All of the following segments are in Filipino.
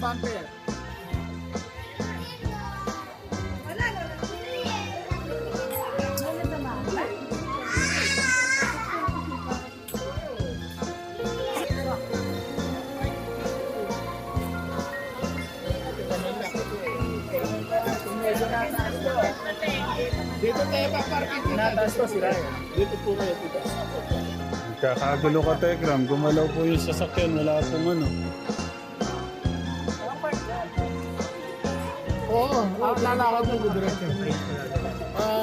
bumper. Dito tayo paparking. Tinataas to sila eh. Dito po kayo dito. Kakagulo ka, Tekram. Gumalaw po yung sasakyan. Wala pong ano. Oo, lalakad mo diretso.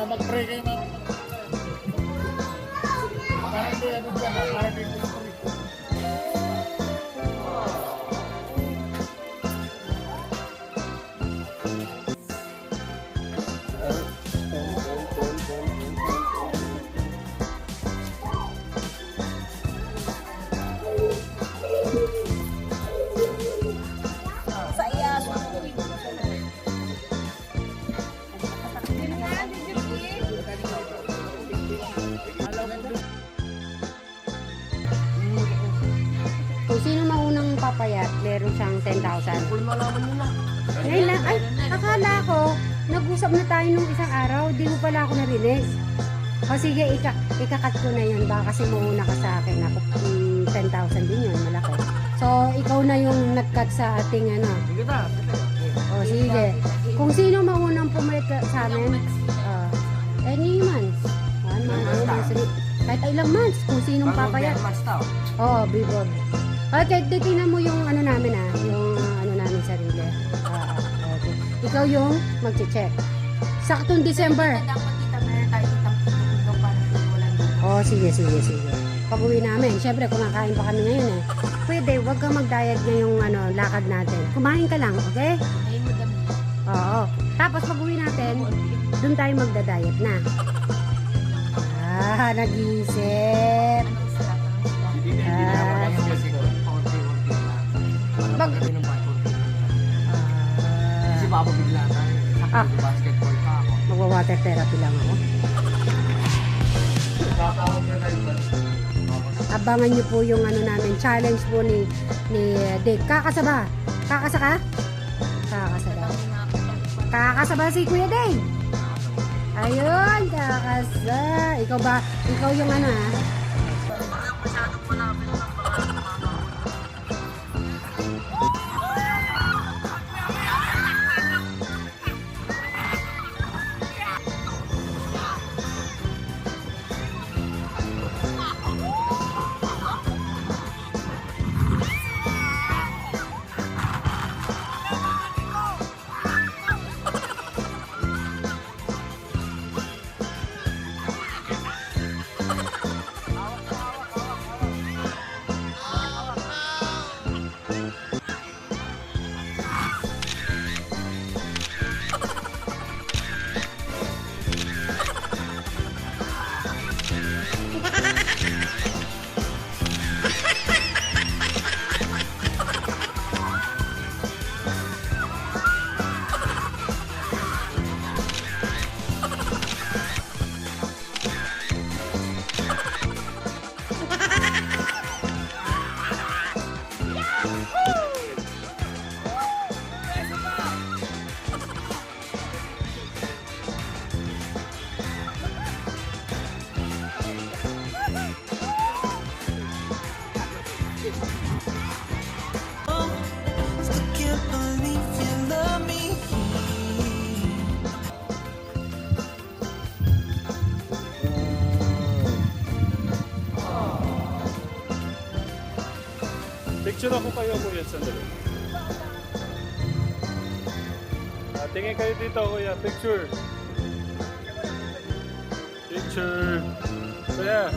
Mag-pray kayo na. Para hindi ano dyan, para hindi ko. Kung sino maunang papayat, meron siyang 10,000. Kung malaman nyo na. Ngayon lang, ay, akala ko, nag-usap na tayo nung isang araw, di mo pala ako narinig. O sige, ikakat ko na yun, baka kasi mauna ka sa akin. Ako, 10,000 din yun, malaki. So, ikaw na yung nag-cut sa ating ano. Sige na. O sige, kung sino maunang pumayat sa amin, any months. 1 month, 2 months, 3, kahit ilang months, kung sinong papayat. Oo, before. Okay, titingnan mo yung ano namin yung ano namin sarili. Okay. Ikaw yung magche-check. Saktong December. Dapat kita meron tayo kitang tutulong para wala dito. Oh, sige. Pag-uwi namin, syempre kumakain pa kami ngayon eh. Pwede, wag kang mag-diet ngayong ano, lakad natin. Kumain ka lang, okay? Ngayon mo dami. Oo. Tapos pag-uwi natin, doon tayo magda-diet na. Nag-isip. Anong sarap? Hindi Ah. naman kasi konti-konti lang. Bag- Kasi baba bigla na. Sakto basketball pa ako. Magwa-water therapy lang ako. Kakawag na tayo ba? Abangan niyo po yung ano namin, challenge po ni Dick. Kakasaba? Kakasa ka? Kakasaba. Kakasaba si Kuya Dick. Ayun, kakasa. Ikaw ba? Ikaw yung ano Picture ako kayo, Kuya, sandali. Tingin kayo dito, Kuya. Picture. Kuya.